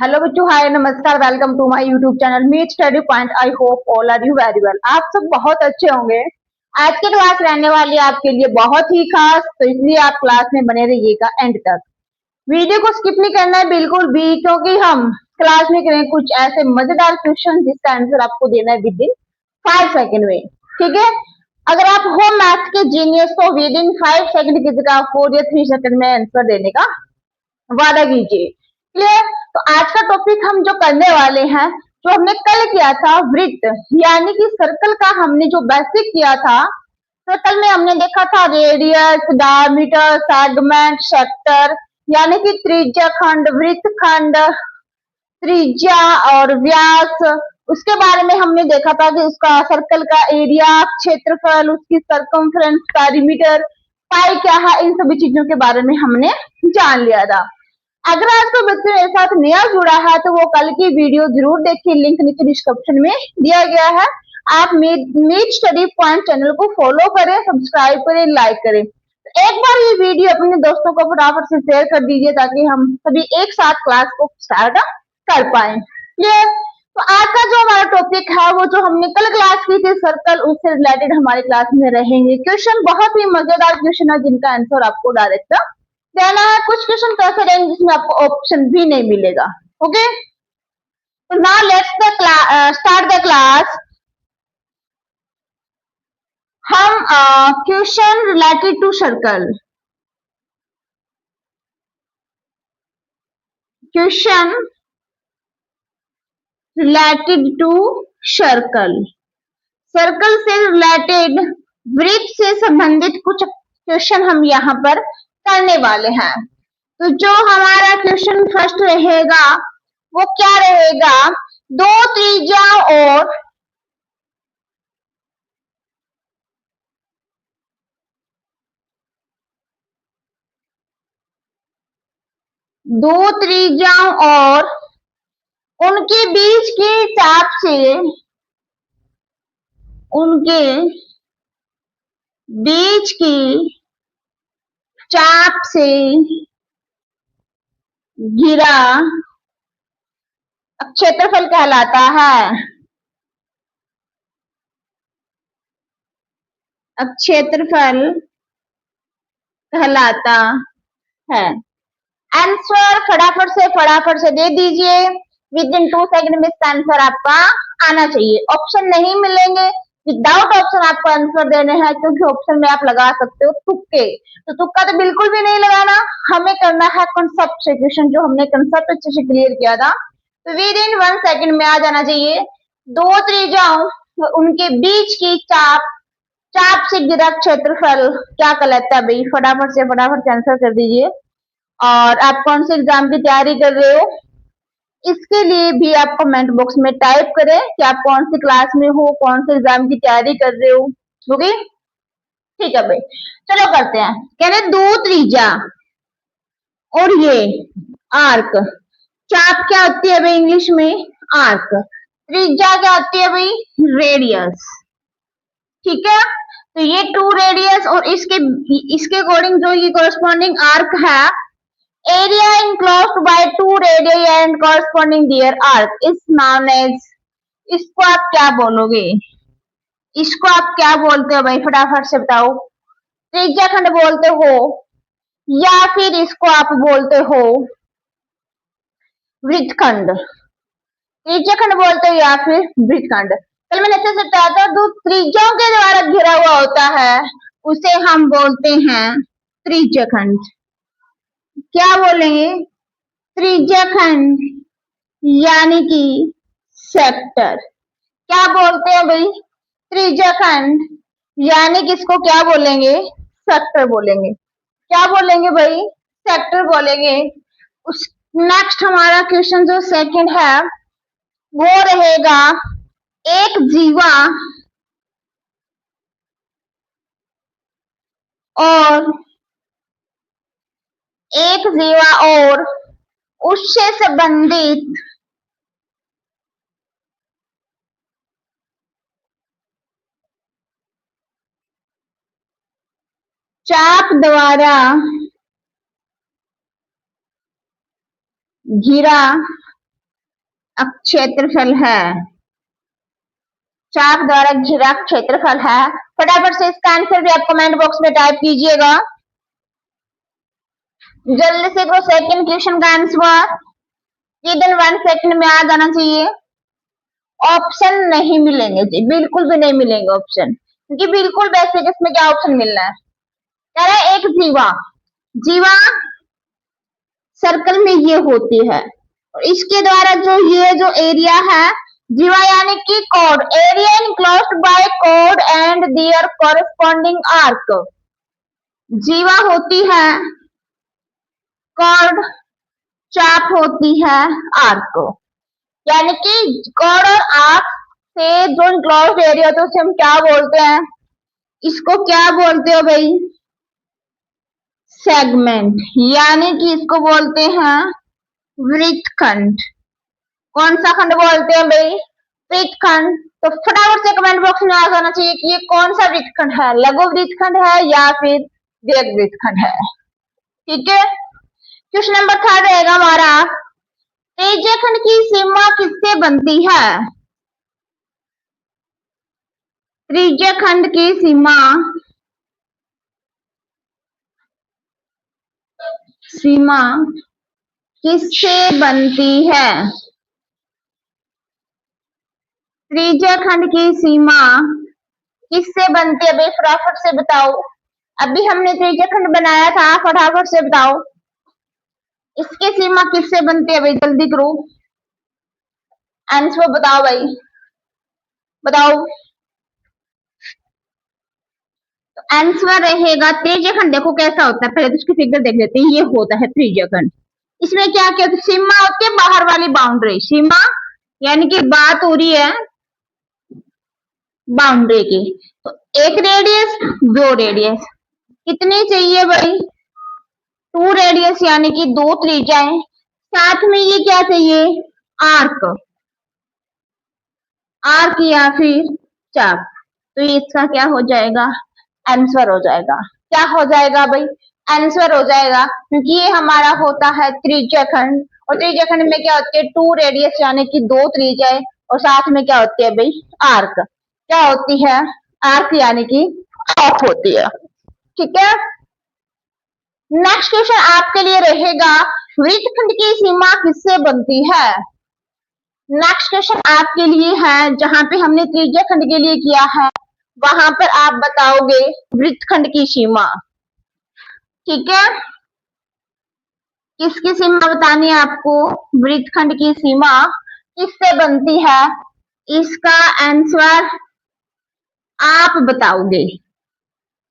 Hello बच्चों, hi, नमस्कार, welcome to my YouTube channel meet study point. I hope all are you very well. आप सब बहुत अच्छे होंगे। आज की क्लास रहने वाली है आपके लिए बहुत ही खास, तो इसलिए आप क्लास में बने रहिएगा एंड तक। वीडियो को स्किप नहीं करना है बिल्कुल भी, क्योंकि हम क्लास में करें कुछ ऐसे मजेदार क्वेश्चन जिसका आंसर आपको देना है विद इन 5 सेकेंड में। ठीक है। अगर आप हो मैथ के जीनियस तो विद इन 5 सेकेंड की जगह 4 या 3 सेकेंड में आंसर देने का वादा कीजिए। क्लियर। तो आज का टॉपिक हम जो करने वाले हैं, जो हमने कल किया था वृत्त यानी कि सर्कल का, हमने जो बेसिक किया था। सर्कल में हमने देखा था रेडियस, डायमीटर, सेगमेंट, सेक्टर, यानी कि त्रिज्या खंड, वृत्त खंड, त्रिज्या और व्यास। उसके बारे में हमने देखा था कि उसका सर्कल का एरिया, क्षेत्रफल, उसकी सरकमफ्रेंस, पेरीमीटर, पाई क्या है, इन सभी चीजों के बारे में हमने जान लिया था। अगर आज कोई बच्चे मेरे साथ नया जुड़ा है तो वो कल की वीडियो जरूर देखिए, लिंक नीचे डिस्क्रिप्शन में दिया गया है। आप मीट स्टडी पॉइंट चैनल को फॉलो करें, सब्सक्राइब करें, लाइक करें। तो एक बार ये वीडियो अपने दोस्तों को फटाफट से शेयर कर दीजिए ताकि हम सभी एक साथ क्लास को स्टार्ट कर पाए। क्लियर। तो आज का जो हमारा टॉपिक है, वो जो हमने कल क्लास की थी सर्कल, उससे रिलेटेड हमारी क्लास में रहेंगे क्वेश्चन। बहुत ही मजेदार क्वेश्चन है जिनका आंसर आपको डायरेक्ट देना है। कुछ क्वेश्चन ऐसे रहेंगे जिसमें आपको ऑप्शन भी नहीं मिलेगा। ओके। तो now let's the start the class. हम question related to circle, question related to circle, circle से रिलेटेड, वृत्त से संबंधित कुछ क्वेश्चन हम यहाँ पर करने वाले हैं। तो जो हमारा क्वेश्चन फर्स्ट रहेगा वो क्या रहेगा, दो त्रिज्या और दो त्रिज्याओं और उनके बीच की चाप से, उनके बीच की चाप से घिरा क्षेत्रफल कहलाता है। क्षेत्रफल कहलाता है। आंसर फटाफट से दे दीजिए। विद इन 2 सेकंड में इसका आंसर आपका आना चाहिए। ऑप्शन नहीं मिलेंगे, विदाउट ऑप्शन आपको आंसर देने हैं, क्योंकि ऑप्शन में आप लगा सकते हो तुक्के। तो तुक्का तो बिल्कुल भी नहीं लगाना, हमें करना है कॉन्सेप्ट से क्वेश्चन, जो हमने कॉन्सेप्ट अच्छे से क्लियर किया था। तो विद इन 1 सेकंड में आ जाना चाहिए। दो त्रिज्याओं, उनके बीच की चाप, चाप से गिरा क्षेत्रफल क्या कहलाता है भाई? फटाफट से आंसर कर दीजिए। और आप कौन से एग्जाम की तैयारी कर रहे हो, इसके लिए भी आप कमेंट बॉक्स में टाइप करें कि आप कौन सी क्लास में हो, कौन से एग्जाम की तैयारी कर रहे हो। ओके, ठीक है भाई, चलो करते हैं। कह रहे दो त्रिज्या और ये आर्क, चाप क्या होती है भाई इंग्लिश में? आर्क। त्रिज्या क्या होती है भाई? रेडियस। ठीक है। तो ये टू रेडियस और इसके अकॉर्डिंग जो ये कॉरेस्पॉन्डिंग आर्क है, area enclosed by two radii and corresponding their arc is known as, इसको आप क्या बोलोगे? इसको आप क्या बोलते हो भाई? फटाफट से बताओ। त्रिज्या खंड बोलते हो या फिर इसको आप बोलते हो वृत्तखंड? त्रिज्या खंड बोलते हो या फिर वृत्तखंड? कल मैंने अच्छे से बताया था, जो त्रिज्याओं के द्वारा घिरा हुआ होता है उसे हम बोलते हैं त्रिज्या खंड। क्या बोलेंगे? त्रिज्या खंड यानी कि सेक्टर। क्या बोलते हैं भाई? त्रिज्या खंड यानी कि इसको क्या बोलेंगे? सेक्टर बोलेंगे। क्या बोलेंगे भाई? सेक्टर बोलेंगे। उस नेक्स्ट हमारा क्वेश्चन जो सेकंड है वो रहेगा, एक जीवा और उससे संबंधित चाप द्वारा घिरा क्षेत्रफल है, चाप द्वारा घिरा क्षेत्रफल है। फटाफट से इसका आंसर भी आप कमेंट बॉक्स में टाइप कीजिएगा। जल्दी से वो सेकंड क्वेश्चन का आंसर विद इन 1 सेकंड में आ जाना चाहिए। ऑप्शन नहीं मिलेंगे जी, बिल्कुल भी नहीं मिलेंगे ऑप्शन, क्योंकि बिल्कुल बेसिक इसमें क्या ऑप्शन मिलना है। कह रहा है एक जीवा, जीवा सर्कल में ये होती है और इसके द्वारा जो ये जो एरिया है जीवा यानी कि code, area enclosed bye code and there corresponding arc. जीवा होती है कोड, चाप होती है आर्क, यानी कि कोड और आर्क से जो इनक्लोज्ड एरिया होता है उसे हम क्या बोलते हैं, इसको क्या बोलते हो भाई, सेगमेंट, यानी कि इसको बोलते हैं वृत्तखंड। कौन सा खंड बोलते हैं भाई, वृत्तखंड। तो फटाफट से कमेंट बॉक्स में आ जाना चाहिए कि ये कौन सा वृत्तखंड है, लघु वृत्तखंड है या फिर दीर्घ वृत्तखंड है। ठीक है, क्वेश्चन नंबर 3 रहेगा हमारा, त्रिज्यखंड की सीमा किससे बनती है। त्रिज्यखंड की सीमा किससे बनती है। त्रिज्यखंड की सीमा किससे बनती है भाई, फटाफट से बताओ। अभी हमने त्रिज्यखंड बनाया था, फटाफट से बताओ इसकी सीमा किससे बनती है भाई, जल्दी करो आंसर बताओ भाई, बताओ। तो आंसर रहेगा त्रिज्यखंड। देखो कैसा होता है, पहले तो उसकी फिगर देख लेते हैं। ये होता है त्रिज्यखंड। इसमें क्या क्या होता है, सीमा होती है बाहर वाली बाउंड्री, सीमा यानी कि बात हो रही है बाउंड्री की। तो एक रेडियस, दो रेडियस, कितनी चाहिए भाई, 2 रेडियस यानी कि 2 त्रिज्याएं, साथ में ये क्या चाहिए, आर्क, आर्क या फिर चाप। तो ये इसका क्या हो जाएगा, आंसर हो जाएगा। क्या हो जाएगा भाई, आंसर हो जाएगा, क्योंकि ये हमारा होता है त्रिज्यखंड और त्रिज्यखंड में क्या होती है 2 रेडियस यानी कि 2 त्रिज्याएं और साथ में क्या होती है भाई, आर्क। क्या होती है, आर्क यानी कि ऑफ होती है। ठीक है, नेक्स्ट क्वेश्चन आपके लिए रहेगा, वृत्तखंड की सीमा किससे बनती है। नेक्स्ट क्वेश्चन आपके लिए है, जहां पे हमने त्रिज्यखंड के लिए किया है वहां पर आप बताओगे वृत्तखंड की सीमा। ठीक है, किसकी सीमा बतानी है आपको, वृत्तखंड की सीमा किससे बनती है, इसका आंसर आप बताओगे।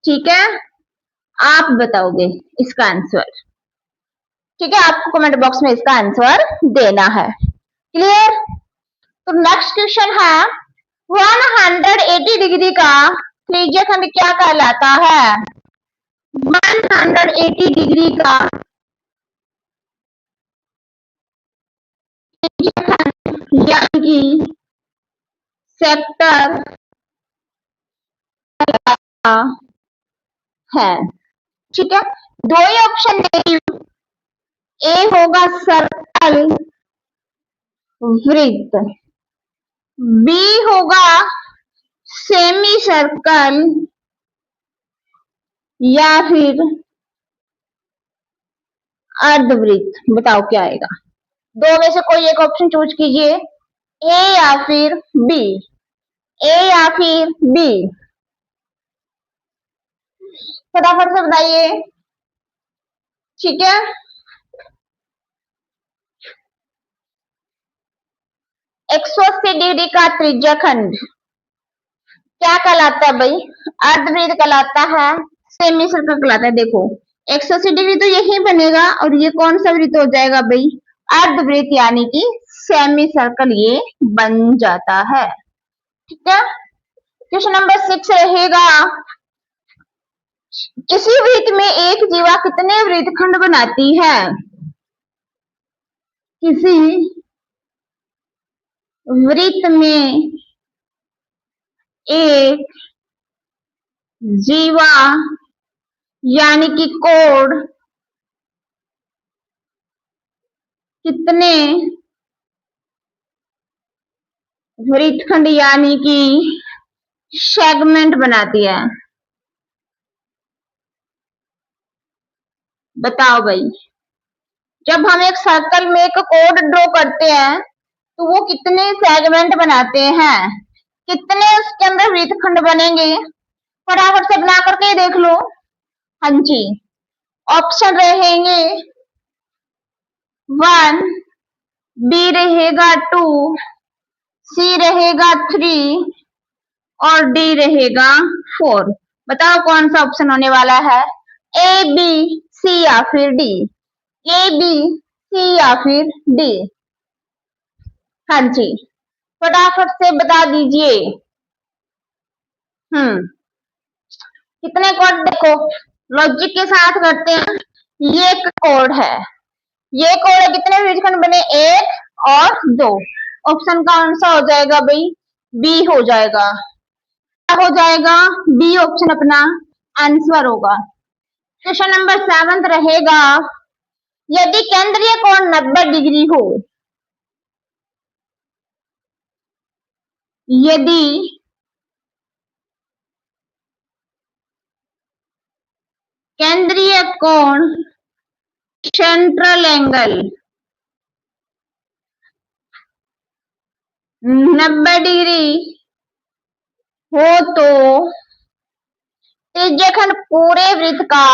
ठीक है, आप बताओगे इसका आंसर। ठीक है, आपको कमेंट बॉक्स में इसका आंसर देना है। क्लियर। तो नेक्स्ट क्वेश्चन है, 180 डिग्री का त्रिज्यखंड क्या कहलाता है। 180 डिग्री का त्रिज्यखंड यानी कि सेक्टर है। ठीक है, दो ही ऑप्शन देती हूँ, ए होगा सर्कल वृत्त, बी होगा सेमी सर्कल या फिर अर्धवृत्त। बताओ क्या आएगा, दो में से कोई एक ऑप्शन चूज कीजिए, ए या फिर बी, ए या फिर बी, फटाफट से बताइए। ठीक है, एक सौ 80 डिग्री का त्रिज्यखंड क्या कहलाता है भाई, अर्धवृत्त कहलाता है, सेमी सर्कल कहलाता है। देखो 180 डिग्री तो यही बनेगा और ये कौन सा वृत्त हो जाएगा भाई, अर्धवृत्त यानी कि सेमी सर्कल ये बन जाता है। ठीक है, क्वेश्चन नंबर 6 रहेगा, किसी वृत्त में एक जीवा कितने वृत्तखंड बनाती है। किसी वृत्त में एक जीवा यानी कि कोण कितने वृत्तखंड यानी कि सेगमेंट बनाती है। बताओ भाई, जब हम एक सर्कल में एक कोड ड्रॉ करते हैं तो वो कितने सेगमेंट बनाते हैं, कितने उसके अंदर वृत्तखंड बनेंगे, फटाफट से बना करके देख लो। हाँ जी, ऑप्शन रहेंगे 1, बी रहेगा 2, सी रहेगा 3 और डी रहेगा 4। बताओ कौन सा ऑप्शन होने वाला है, ए बी सी या फिर डी, ए बी सी या फिर डी। हाँ जी, फटाफट से बता दीजिए। कितने कोड, देखो लॉजिक के साथ करते हैं। ये एक कोड है, ये कोड है, कितने वृत्तखंड बने, 1 और 2। ऑप्शन कौन सा हो जाएगा भाई, बी हो जाएगा। क्या हो जाएगा, बी ऑप्शन अपना आंसर होगा। क्वेश्चन नंबर 7 रहेगा, यदि केंद्रीय कोण 90 डिग्री हो, यदि केंद्रीय कोण सेंट्रल एंगल 90 डिग्री हो तो त्रिज्यखंड पूरे वृत्त का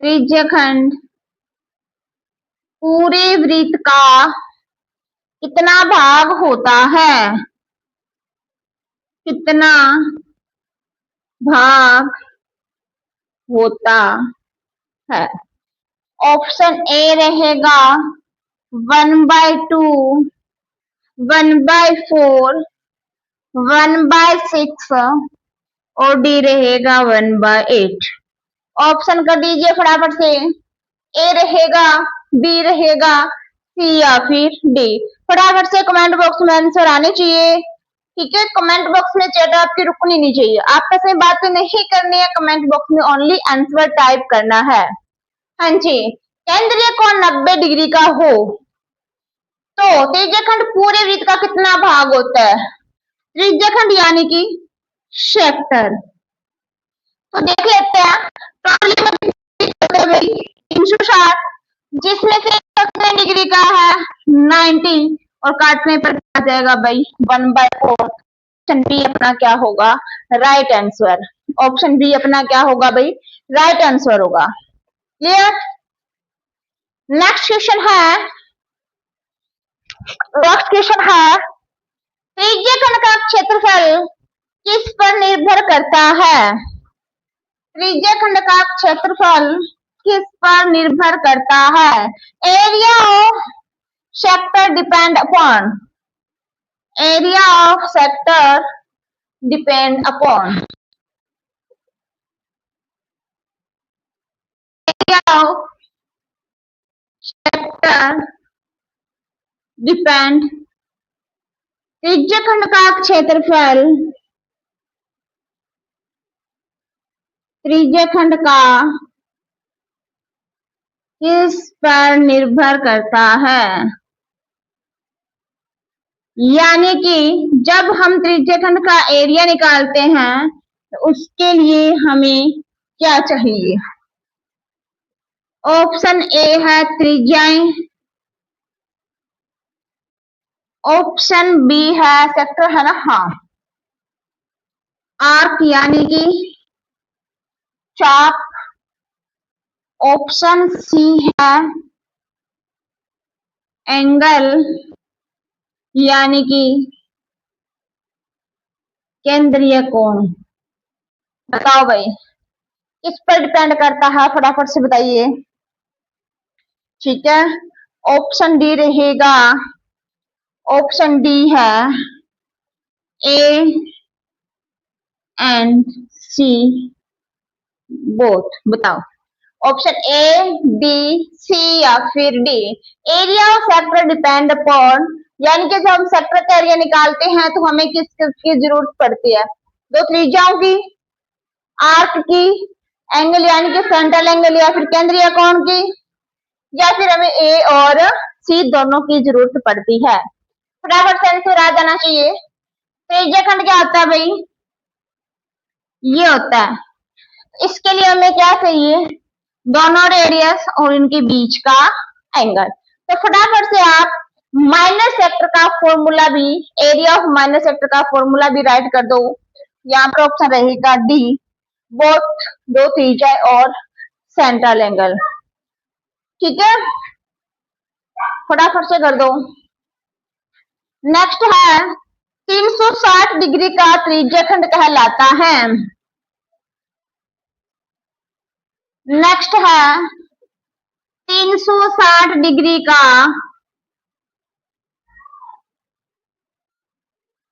त्रिज्यखंड पूरे वृत्त का कितना भाग होता है, कितना भाग होता है। ऑप्शन ए रहेगा 1/2, 1/4, 1/6 और डी रहेगा 1/8। ऑप्शन कर दीजिए फटाफट से, ए रहेगा, बी रहेगा, सी या फिर डी। फटाफट से कमेंट बॉक्स में आंसर आने चाहिए, ठीक है। कमेंट बॉक्स में चैट आपकी रुकनी नहीं चाहिए, आपस में बातें नहीं करनी है, कमेंट बॉक्स में ओनली आंसर टाइप करना है। हाँ जी, केंद्रीय कोण 90 डिग्री का हो तो त्रिज्यखंड पूरे वृत्त का कितना भाग होता है, त्रिज्यखंड यानी कि सेक्टर। तो देख लेते हैं, टोटली में 360, जिसमें से कितने डिग्री का है 90 और काटने पर आ जाएगा भाई 1/4। ऑप्शन बी अपना क्या होगा, राइट आंसर। ऑप्शन बी अपना क्या होगा भाई, राइट आंसर होगा। क्लियर। नेक्स्ट क्वेश्चन है त्रिज्यखंड का क्षेत्रफल किस पर निर्भर करता है, त्रिज्यखंड का क्षेत्रफल किस पर निर्भर करता है। Area of sector depend upon, area of sector depend upon, area of sector depend, त्रिज्यखंड का क्षेत्रफल त्रिज्यखंड का किस पर निर्भर करता है, यानी कि जब हम त्रिज्यखंड का एरिया निकालते हैं तो उसके लिए हमें क्या चाहिए। ऑप्शन ए है त्रिज्याएं, ऑप्शन बी है सेक्टर, है ना, हाँ, आर्क यानी कि चाप, ऑप्शन सी है एंगल यानी कि केंद्रीय कोण। बताओ भाई किस पर डिपेंड करता है, फटाफट से बताइए। ठीक है, ऑप्शन डी रहेगा, ऑप्शन डी है ए एंड सी बोथ। बताओ ऑप्शन ए, बी, सी या फिर D. Area of sector depend upon, यानी कि जब हम सेक्टर का एरिया निकालते हैं तो हमें किस की जरूरत पड़ती है, दो त्रिज्याओं की, आर्क की, एंगल यानी कि फ्रंटल एंगल या फिर केंद्रीय कोण की, या फिर हमें ए और सी दोनों की जरूरत पड़ती है। फटाफट से आंसर आ जाना चाहिए। त्रिज्याखंड क्या होता है भाई? ये होता है। इसके लिए हमें क्या चाहिए? दोनों रेडियस और इनके बीच का एंगल। तो फटाफट से आप माइनर सेक्टर का फॉर्मूला भी, एरिया ऑफ माइनर सेक्टर का फॉर्मूला भी राइट कर दो। यहाँ पर ऑप्शन रहेगा डी, बोथ दो त्रिज्या और सेंट्रल एंगल। ठीक है, फटाफट से कर दो। नेक्स्ट है 360 डिग्री का त्रिज्याखंड कहलाता है। नेक्स्ट है 360 डिग्री का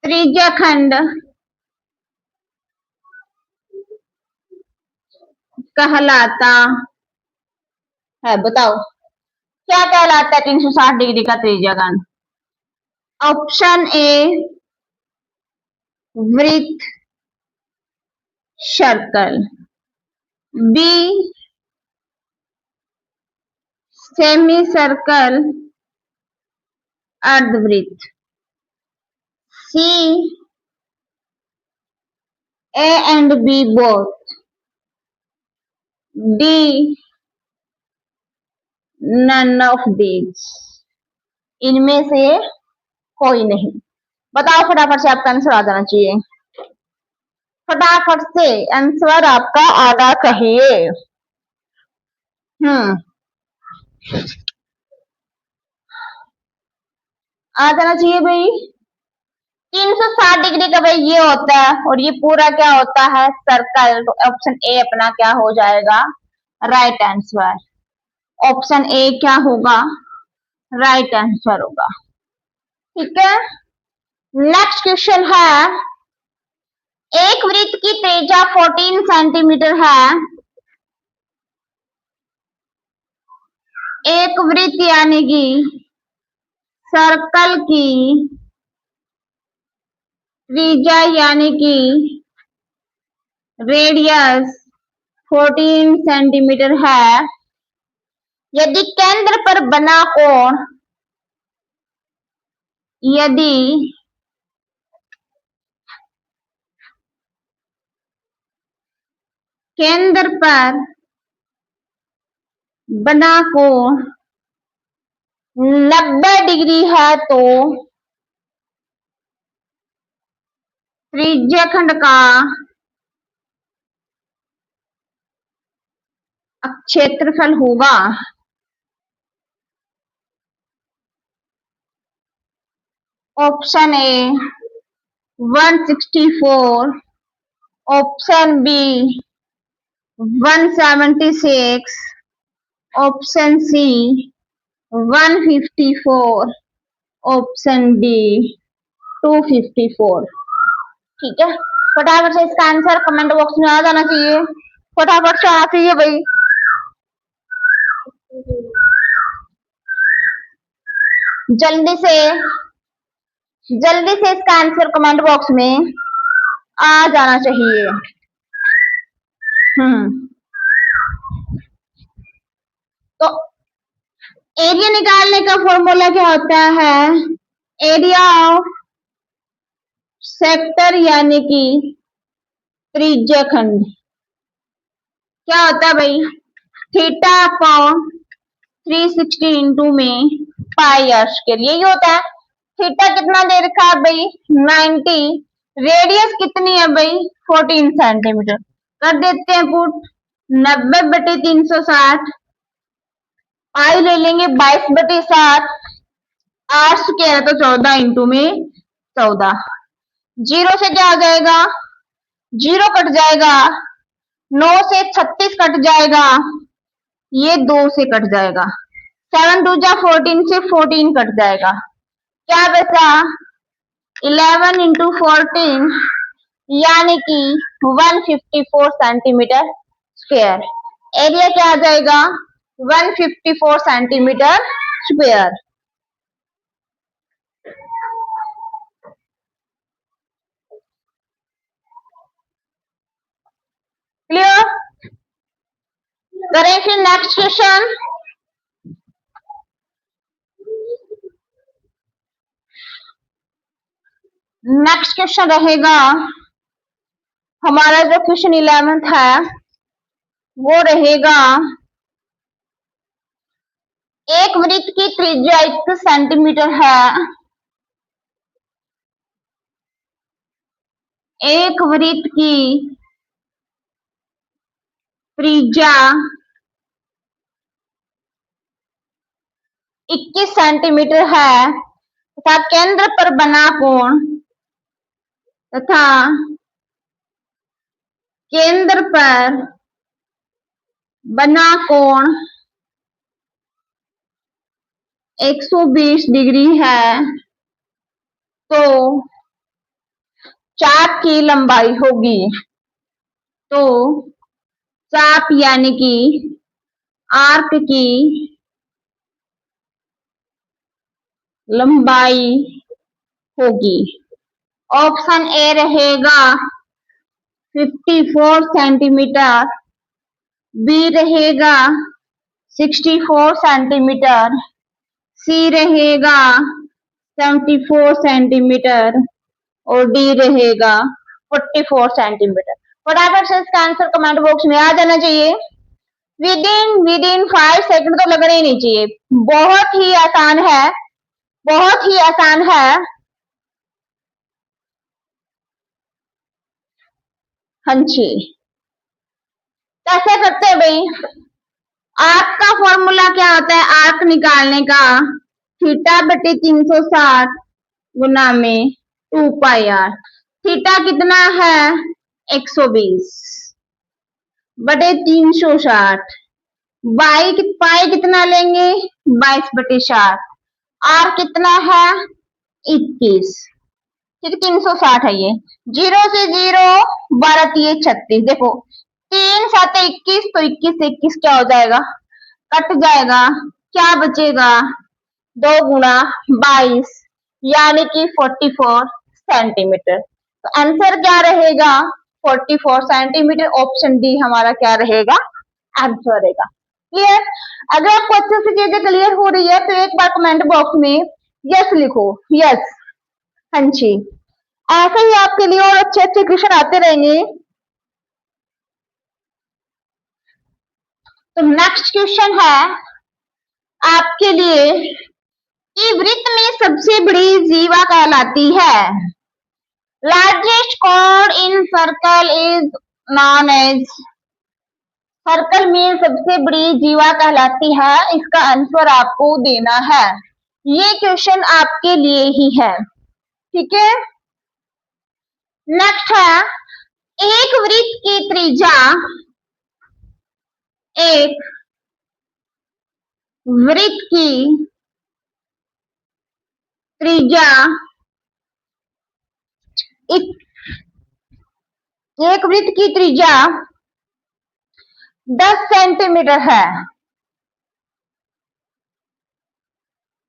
त्रिज्याखंड कहलाता है। बताओ क्या कहलाता है 360 डिग्री का त्रिज्याखंड? ऑप्शन ए वृत्त, सर्कल, बी सेमी सर्कल, अर्धवृत्त, C A and B both, D none of these. इनमें से कोई नहीं। बताओ फटाफट से, आपका आंसर आ जाना चाहिए। फटाफट से आंसर आपका आना चाहिए। आ जाना चाहिए भाई। 360 डिग्री का भाई ये होता है, और ये पूरा क्या होता है? सर्कल। तो ऑप्शन ए अपना क्या हो जाएगा? Right answer. ऑप्शन ए क्या होगा? राइट आंसर होगा। ठीक है, नेक्स्ट क्वेश्चन है, एक वृत्त की त्रिज्या 14 सेंटीमीटर है। एक वृत्त यानी कि सर्कल की त्रिज्या यानी कि रेडियस 14 सेंटीमीटर है। यदि केंद्र पर बना कोण, यदि केंद्र पर बना कोण 90 डिग्री है तो त्रिज्याखंड का क्षेत्रफल होगा option A 164, option B 176, option C 154, option D 254। ठीक है, फटाफट से इसका आंसर कमेंट बॉक्स में आ जाना चाहिए। फटाफट से आना चाहिए भाई। जल्दी से इसका आंसर कमेंट बॉक्स में आ जाना चाहिए। तो एरिया निकालने का फॉर्मूला क्या होता है? एरिया ऑफ सेक्टर यानी कि त्रिज्याखंड क्या होता है भाई? थीटा अपॉन 360 इंटू में पाई आर स्क्वायर। यही होता है। थीटा कितना दे रखा है भाई? 90। रेडियस कितनी है भाई? 14 सेंटीमीटर। कर देते हैं पुट 90/360। पाई ले लेंगे 22/7। आर स्क्वायर है तो 14 इंटू में 14। जीरो से क्या हो जाएगा? जीरो कट जाएगा। 9 से 36 कट जाएगा। ये 2 से कट जाएगा। 7 2 जा 14 से 14 कट जाएगा। क्या बचा? 11 इंटू 14 यानी कि 154 सेंटीमीटर स्क्वायर। एरिया क्या आ जाएगा? 154 सेंटीमीटर स्क्वायर। क्लियर? फिर नेक्स्ट क्वेश्चन, रहेगा हमारा जो क्वेश्चन 11th है वो रहेगा एक वृत्त की त्रिज्या 21 सेंटीमीटर है। एक वृत्त की त्रिज्या 21 सेंटीमीटर है तथा केंद्र पर बना कोण तथा केंद्र पर बना कोण 120 डिग्री है, तो चाप की लंबाई होगी। तो चाप यानी कि आर्क की लंबाई होगी। ऑप्शन ए रहेगा 54 सेंटीमीटर, बी रहेगा 64 सेंटीमीटर, सी रहेगा 74 सेंटीमीटर और डी रहेगा 44 सेंटीमीटर। फटाफट से इसका आंसर कमेंट बॉक्स में आ जाना चाहिए। विदिन 5 सेकंड तो लगने ही नहीं चाहिए। बहुत ही आसान है, बहुत ही आसान है। हाँ जी, कैसे करते हैं भाई? आर्क का फॉर्मूला क्या होता है आर्क निकालने का? थीटा बटे 360 गुना में 2 पाई आर। थीटा कितना है 120 बटे 360, पाई कितना लेंगे 22 बटे 7, आर कितना है 21, ठीक 360 है ये। 0 से 0 12 3 36, देखो 3 7 21, तो 21 से 21 क्या हो जाएगा कट जाएगा, क्या बचेगा 2 गुणा 22 यानी कि 44 सेंटीमीटर। तो आंसर क्या रहेगा 44 सेंटीमीटर। ऑप्शन डी हमारा क्या रहेगा आंसर रहेगा। क्लियर? अगर आपको अच्छे से चीजें क्लियर हो रही है तो एक बार कमेंट बॉक्स में यस लिखो, यस। हाँ जी, ऐसे ही आपके लिए और अच्छे अच्छे क्वेश्चन आते रहेंगे। तो नेक्स्ट क्वेश्चन है आपके लिए कि वृत्त में सबसे बड़ी जीवा कहलाती है। लार्जेस्ट कोण in circle is known as, circle में सबसे बड़ी जीवा कहलाती है। इसका आंसर आपको देना है। ये क्वेश्चन आपके लिए ही है, ठीक है। नेक्स्ट है एक वृत्त की त्रिज्या, एक वृत्त की त्रिज्या एक वृत्त की त्रिज्या 10 सेंटीमीटर है।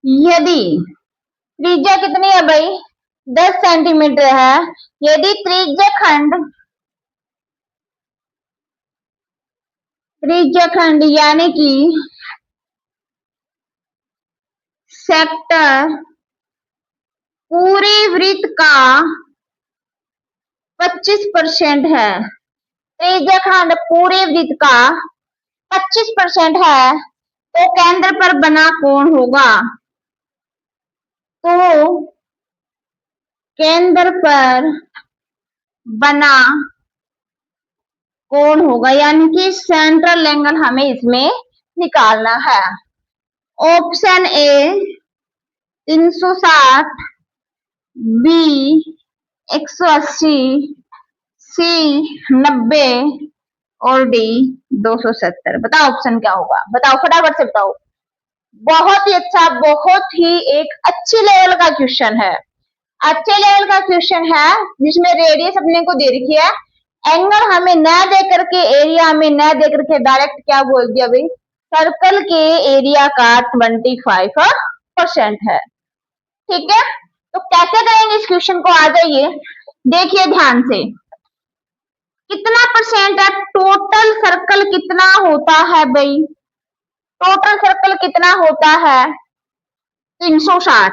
यदि त्रिज्या कितनी है भाई 10 सेंटीमीटर है, यदि त्रिज्याखंड यानी कि सेक्टर पूरे वृत्त का 25% है, त्रिज्याखंड पूरे वृत्त का 25% है, तो केंद्र पर बना कोण होगा, तो केंद्र पर बना कोण होगा यानी कि सेंट्रल एंगल हमें इसमें निकालना है। ऑप्शन ए 360, बी 180, सी 90 और डी 270। बताओ ऑप्शन क्या होगा, बताओ फटाफट से बताओ। बहुत ही अच्छा, बहुत ही एक अच्छे लेवल का क्वेश्चन है, अच्छे लेवल का क्वेश्चन है जिसमें रेडियस अपने को दे रखी है, एंगल हमें न दे करके, एरिया हमें न दे करके डायरेक्ट क्या बोल दिया भाई सर्कल के एरिया का 25% है, ठीक है। तो कैसे करेंगे इस क्वेश्चन को, आ जाइए देखिए ध्यान से। कितना परसेंट है टोटल सर्कल, कितना होता है भाई? टोटल सर्कल कितना होता है? 360।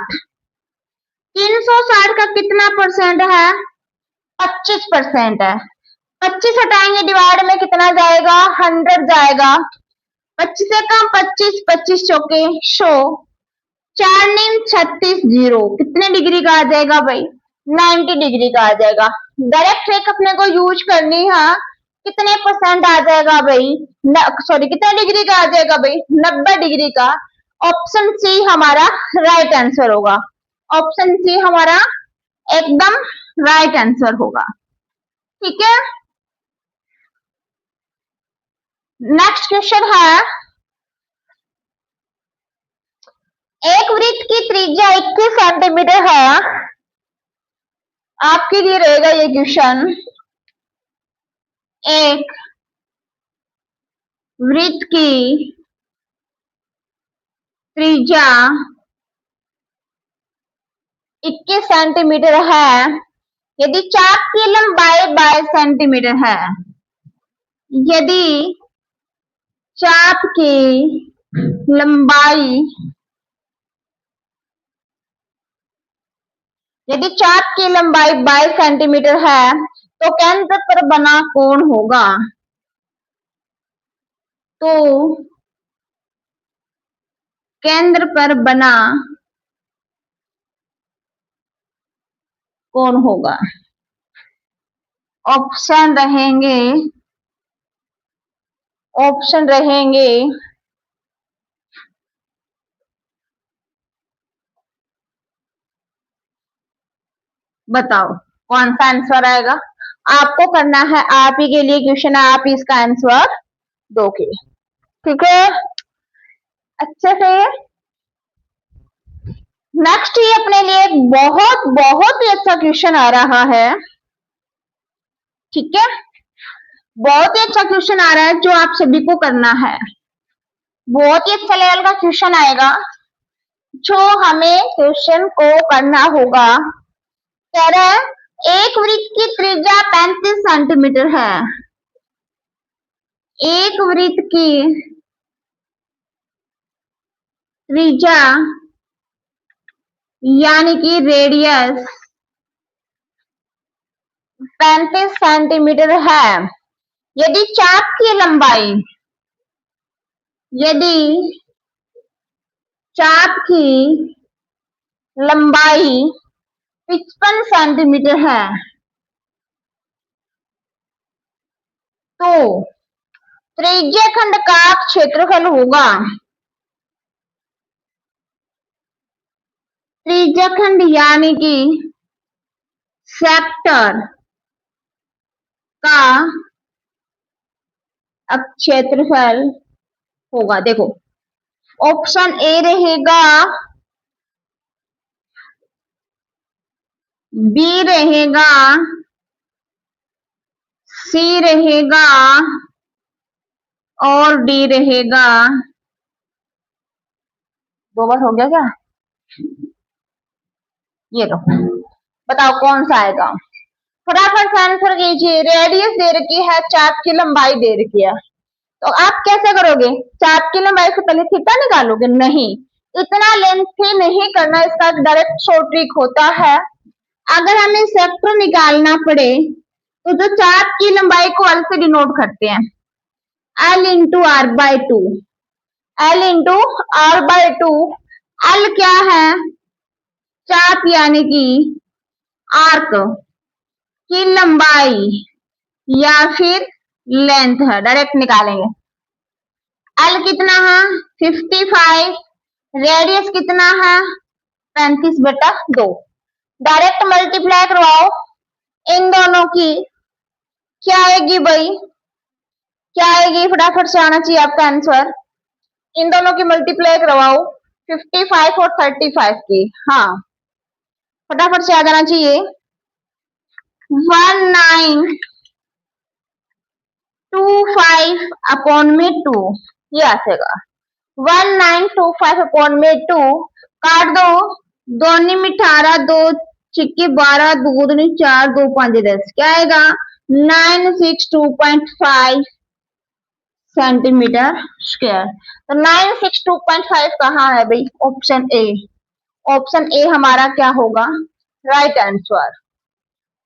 360 का कितना परसेंट है? 25% है। 25 हटाएंगे, डिवाइड में कितना जाएगा? 100 जाएगा। 25 से कम 25, 25 चौके 100, 4 नीम 36, 0 कितने डिग्री का आ जाएगा भाई? 90 डिग्री का आ जाएगा। डायरेक्ट ट्रिक अपने को यूज करनी है। कितने परसेंट आ जाएगा भाई? सॉरी, कितने डिग्री का आ जाएगा भाई? 90 डिग्री का। ऑप्शन सी हमारा राइट आंसर होगा। ऑप्शन सी हमारा एकदम राइट आंसर होगा। ठीक है, नेक्स्ट क्वेश्चन है, एक वृत्त की त्रिज्या 21 सेंटीमीटर है। आपके लिए रहेगा ये क्वेश्चन। एक वृत्त की त्रिज्या 21 सेंटीमीटर है यदि चाप की लंबाई 22 सेंटीमीटर है। यदि चाप की लंबाई यदि चाप की लंबाई 22 सेंटीमीटर है तो केंद्र पर बना कोण होगा। तो केंद्र पर बना कोण होगा। ऑप्शन रहेंगे, बताओ कौन सा आंसर आएगा। आपको करना है, आप ही के लिए क्वेश्चन है, आप इसका आंसर दोगे। ठीक है, अच्छे से। नेक्स्ट ही अपने लिए बहुत बहुत ही अच्छा क्वेश्चन आ रहा है। ठीक है, बहुत ही अच्छा क्वेश्चन आ रहा है जो आप सभी को करना है। बहुत ही अच्छा लेवल का क्वेश्चन आएगा जो हमें क्वेश्चन को करना होगा। कह रहा है एक वृत्त की त्रिज्या 35 सेंटीमीटर है। एक वृत्त की त्रिज्या यानी कि रेडियस 35 सेंटीमीटर है यदि चाप की लंबाई, यदि चाप की लंबाई 55 सेंटीमीटर है तो त्रिज्या खंड का क्षेत्रफल होगा। त्रिज्या खंड यानी कि सेक्टर का क्षेत्रफल होगा। देखो ऑप्शन ए रहेगा, बी रहेगा, सी रहेगा और डी रहेगा। 2 बार हो गया क्या? ये लो, बताओ कौन सा आएगा। फटाफट से आंसर कीजिए। रेडियस दे रखी है, चाप की लंबाई दे रखी है, तो आप कैसे करोगे? चाप की लंबाई से पहले थीटा निकालोगे? नहीं, इतना लेंथी नहीं करना, इसका डायरेक्ट शॉर्ट ट्रिक होता है। अगर हमें सेक्टर निकालना पड़े तो जो चाप की लंबाई को एल से डिनोट करते हैं, L into R by two, L into R by two. L क्या है? चाप यानी कि आर्क की लंबाई या फिर लेंथ है, डायरेक्ट निकालेंगे। एल कितना है? 55। रेडियस कितना है? 35/2। डायरेक्ट मल्टीप्लाई करवाओ इन दोनों की, क्या आएगी भाई? क्या आएगी? फटाफट से आना चाहिए आपका आंसर। इन दोनों की मल्टीप्लाई करवाओ, 55 और 35 की। हाँ, फटाफट से आ जाना चाहिए। 1925/2 ये आ जाएगा। 1925/2 काट दो, 2 नीम 18, 2 छिक्के 12, 2 दूनी 4, 2 5 10, क्या आएगा? 962.5 सेंटीमीटर स्क्वायर। तो 962.5 कहाँ है भाई? Option A. ऑप्शन ए हमारा क्या होगा? Right answer.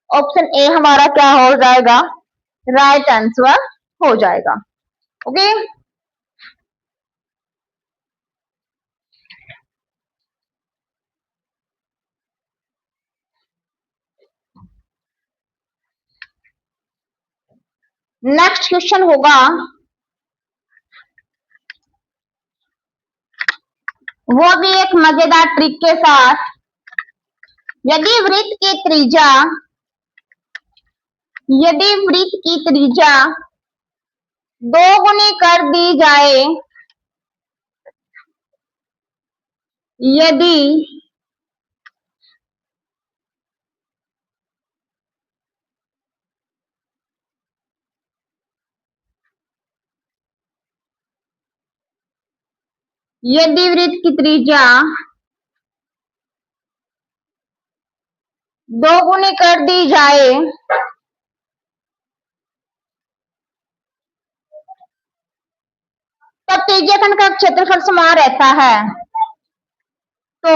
ऑप्शन ए हमारा क्या हो जाएगा? राइट आंसर हो जाएगा। ओके। नेक्स्ट क्वेश्चन होगा, वो भी एक मजेदार ट्रिक के साथ। यदि वृत्त की त्रिज्या यदि वृत्त की त्रिज्या 2 गुनी कर दी जाए, यदि यदि वृत्त की त्रिज्या 2 गुनी कर दी जाए, तब त्रिज्याखंड का क्षेत्रफल समान रहता है। तो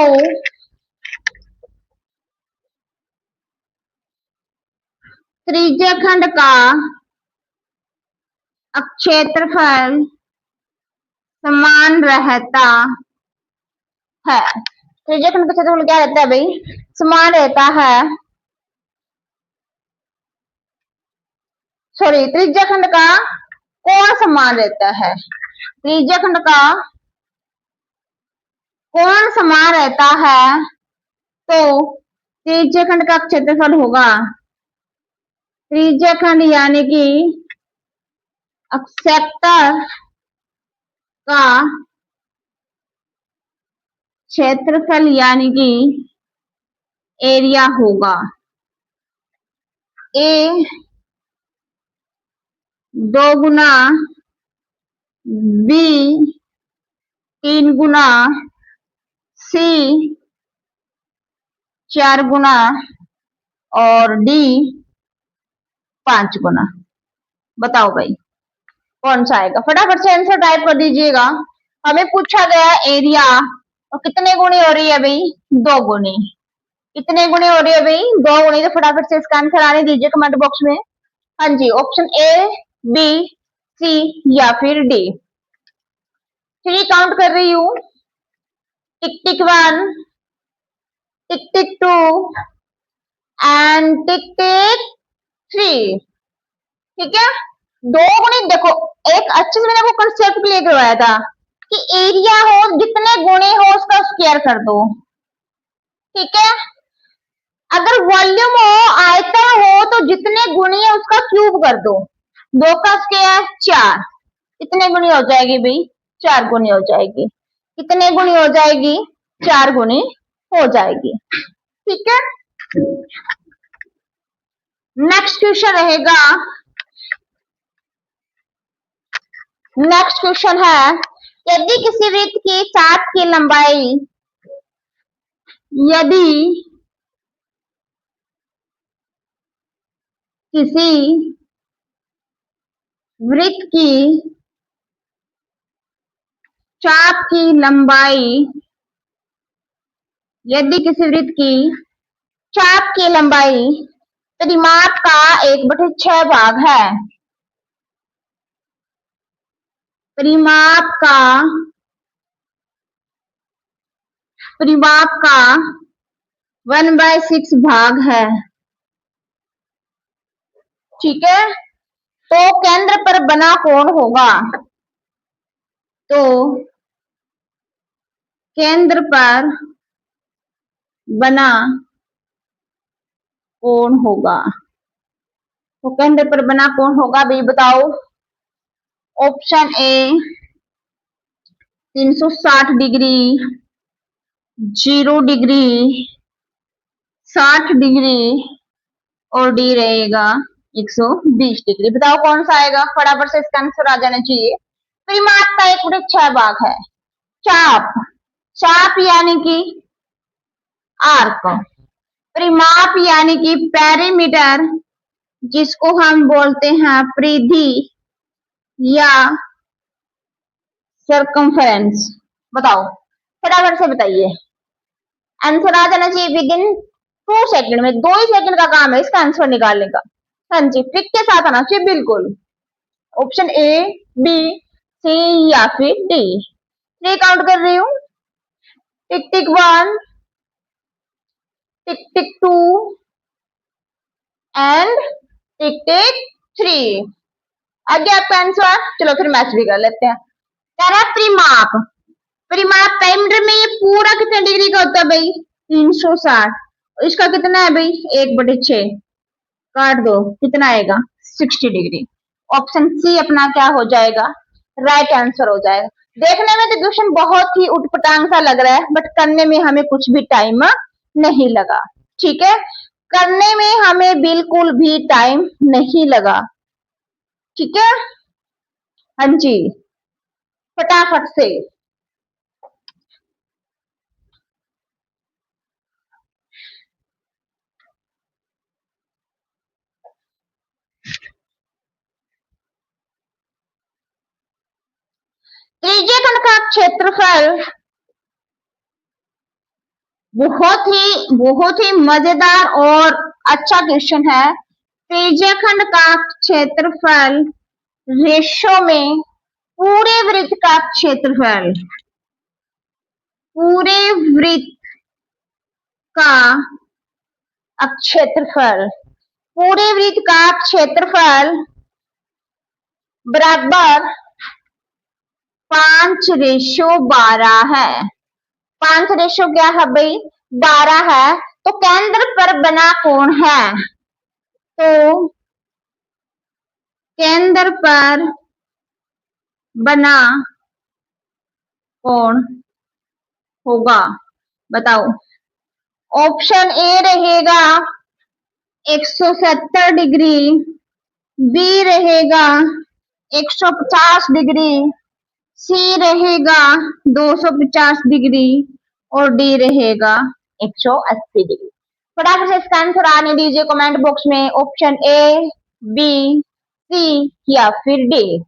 त्रिज्याखंड का क्षेत्रफल समान रहता है। त्रिज्याखंड का क्षेत्रफल क्या रहता है भाई? समान रहता है। सॉरी, त्रिज्याखंड का कोण समान रहता है। त्रिज्याखंड का कोण समान रहता है, तो त्रिज्याखंड का क्षेत्रफल होगा, त्रिज्याखंड यानी कि सेक्टर का क्षेत्रफल यानी कि एरिया होगा। ए 2 गुना, बी 3 गुना, सी 4 गुना और डी 5 गुना। बताओ भाई कौन सा आएगा? फटाफट से आंसर टाइप कर दीजिएगा। हमें पूछा गया एरिया, और कितने गुनी हो रही है भाई? 2 गुनी। कितने गुनी हो रही है भाई? 2 गुनी। तो फटाफट से इसका आंसर आने दीजिए कमेंट बॉक्स में। हाँ जी, ऑप्शन ए, बी, सी या फिर डी। चलिए काउंट कर रही हूँ। टिक टिक 1, टिक टिक 2 एंड टिक टिक 3। ठीक है। 2 गुनी, देखो एक अच्छे से मैंने वो कंसेप्ट क्लियर करवाया था कि एरिया हो जितने गुणे हो उसका स्क्वायर कर दो। ठीक है। अगर वॉल्यूम हो, आयतन हो, तो जितने गुणी है उसका क्यूब कर दो। 2 का स्क्वायर 4। कितने गुनी हो जाएगी भाई? 4 गुनी हो जाएगी। कितने गुनी हो जाएगी? 4 गुनी हो जाएगी। ठीक है। नेक्स्ट क्वेश्चन रहेगा। नेक्स्ट क्वेश्चन है, यदि किसी वृत्त की चाप की लंबाई यदि किसी वृत्त की चाप की लंबाई यदि किसी वृत्त की चाप की लंबाई परिमाप का 1/6 भाग है, परिमाप का 1/6 भाग है। ठीक है। तो केंद्र पर बना कोण होगा, तो केंद्र पर बना कोण होगा, तो केंद्र पर बना कोण होगा भाई बताओ। Option A 360 degree, 0 degree, 60 degree और डी रहेगा 120 डिग्री। बताओ कौन सा आएगा? फटाफट से इसका आंसर आ जाना चाहिए। परिमाप का 1/6 भाग है। चाप, चाप यानी कि आर्क, परिमाप यानी कि पेरीमीटर, जिसको हम बोलते हैं परिधि या सर्कमफेरेंस। बताओ, फटाफट से बताइए। आंसर आ जाना चाहिए विद इन 2 सेकंड में, 2 ही सेकंड का काम है इसका आंसर निकालने का। हाँ जी, ट्रिक के साथ आना चाहिए बिल्कुल। ऑप्शन ए, बी, सी या फिर डी। 3 काउंट कर रही हूँ। टिक टिक 1, टिक टिक 2 एंड टिक टिक 3। आगे आपका आंसर। चलो फिर मैच भी कर लेते हैं। कह रहा है परिमाप। परिमाप डायमीटर में ये पूरा कितने डिग्री का होता है भाई? 360। इसका कितना है भाई? 1/6। काट दो, कितना आएगा? 60 डिग्री। ऑप्शन सी अपना क्या हो जाएगा? राइट आंसर हो जाएगा। देखने में तो क्वेश्चन बहुत ही उटपटांग सा लग रहा है, बट करने में हमें कुछ भी टाइम नहीं लगा। ठीक है, करने में हमें बिल्कुल भी टाइम नहीं लगा। ठीक है, हाँ जी, फटाफट से। त्रिज्यीय खंड का क्षेत्रफल बहुत ही मजेदार और अच्छा क्वेश्चन है। त्रिज्यीय खंड का क्षेत्रफल रेशो में पूरे वृत्त का क्षेत्रफल, पूरे वृत्त का क्षेत्रफल, पूरे वृत्त का क्षेत्रफल बराबर 5:12 है। 5 क्या है भाई? 12 है। तो केंद्र पर बना कोण है, तो केंद्र पर बना कोण होगा। बताओ। ऑप्शन ए रहेगा 170 डिग्री, बी रहेगा 150 डिग्री, सी रहेगा 250 डिग्री और डी रहेगा 180 डिग्री। फटाफट से इसका आंसर आने दीजिए कमेंट बॉक्स में। ऑप्शन ए, बी, सी या फिर डी।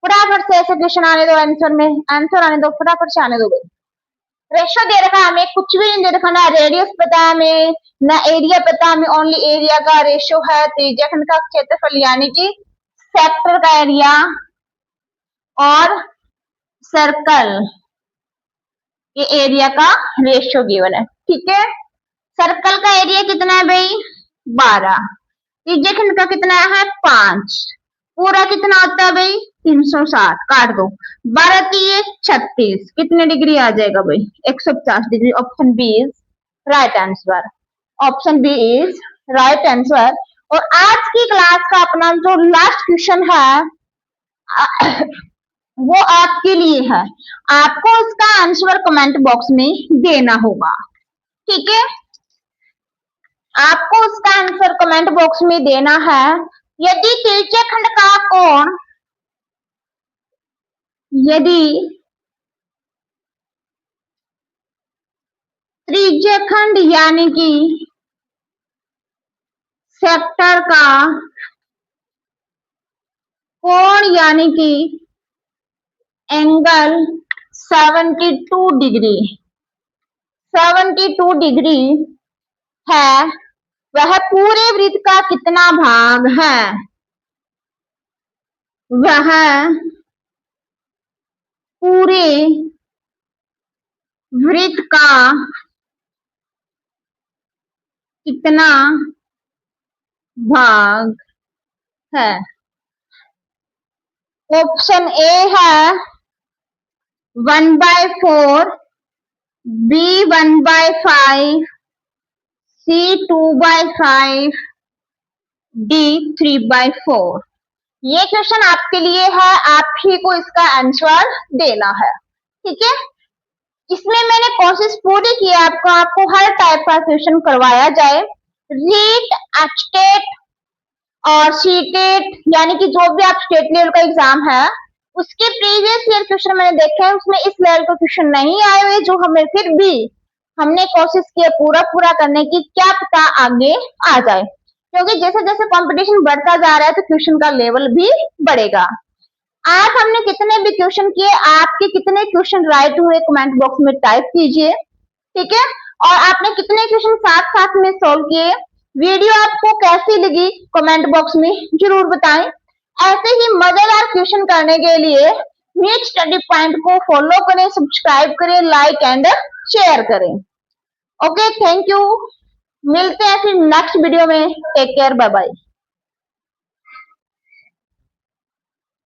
फटाफट से ऐसे क्वेश्चन आने दो, आंसर में आंसर आने दो, फटाफट से आने दो भाई। रेशो दे रखा है हमें, कुछ भी नहीं दे रखा, ना रेडियस पता है हमें, ना एरिया पता है हमें, ओनली एरिया का रेशो है। त्रिज्या खंड का क्षेत्रफल यानी कि सेक्टर का एरिया और सर्कल के एरिया का रेशो गिवन है। ठीक है, सर्कल का एरिया कितना है भाई? 12। त्रिज्या खंड का कितना है? 5। पूरा कितना होता है भाई? 360। काट दो, 12 36, कितने डिग्री आ जाएगा भाई? 150 degree. Option B is right answer. Option B is right answer. और आज की क्लास का अपना जो लास्ट क्वेश्चन है वो आपके लिए है। आपको इसका आंसर कमेंट बॉक्स में देना होगा। ठीक है, आपको उसका आंसर कमेंट बॉक्स में देना है। यदि त्रिज्या खंड का कोण, यदि त्रिज्या खंड यानी कि सेक्टर का कोण यानी कि एंगल 72 डिग्री, 72 डिग्री है, वह पूरे वृत्त का कितना भाग है? वह पूरे वृत्त का कितना भाग है? ऑप्शन ए है 1/4, बी 1/5, सी 2/5, डी 3/4। ये क्वेश्चन आपके लिए है, आप ही को इसका आंसर देना है। ठीक है, इसमें मैंने कोशिश पूरी की है आपको हर टाइप का क्वेश्चन करवाया जाए। रीट, एचटेट और सीटेट यानी कि जो भी आप स्टेट लेवल का एग्जाम है उसके प्रीवियस ईयर क्वेश्चन मैंने देखे हैं, उसमें इस लेवल का क्वेश्चन नहीं आए हुए, जो हमें फिर भी हमने कोशिश की पूरा करने की, क्या पता आगे आ जाए, क्योंकि जैसे जैसे कंपटीशन बढ़ता जा रहा है तो क्वेश्चन का लेवल भी बढ़ेगा। आज हमने कितने भी क्वेश्चन किए, आपके कितने क्वेश्चन राइट हुए कमेंट बॉक्स में टाइप कीजिए, ठीक है। और आपने कितने क्वेश्चन साथ साथ में सॉल्व किए, वीडियो आपको कैसी लगी कमेंट बॉक्स में जरूर बताएं। ऐसे ही मजेदार क्वेश्चन करने के लिए मीट स्टडी पॉइंट को फॉलो करें, सब्सक्राइब करें, लाइक एंड शेयर करें। Okay, thank you. मिलते हैं फिर नेक्स्ट वीडियो में। Take care, bye bye.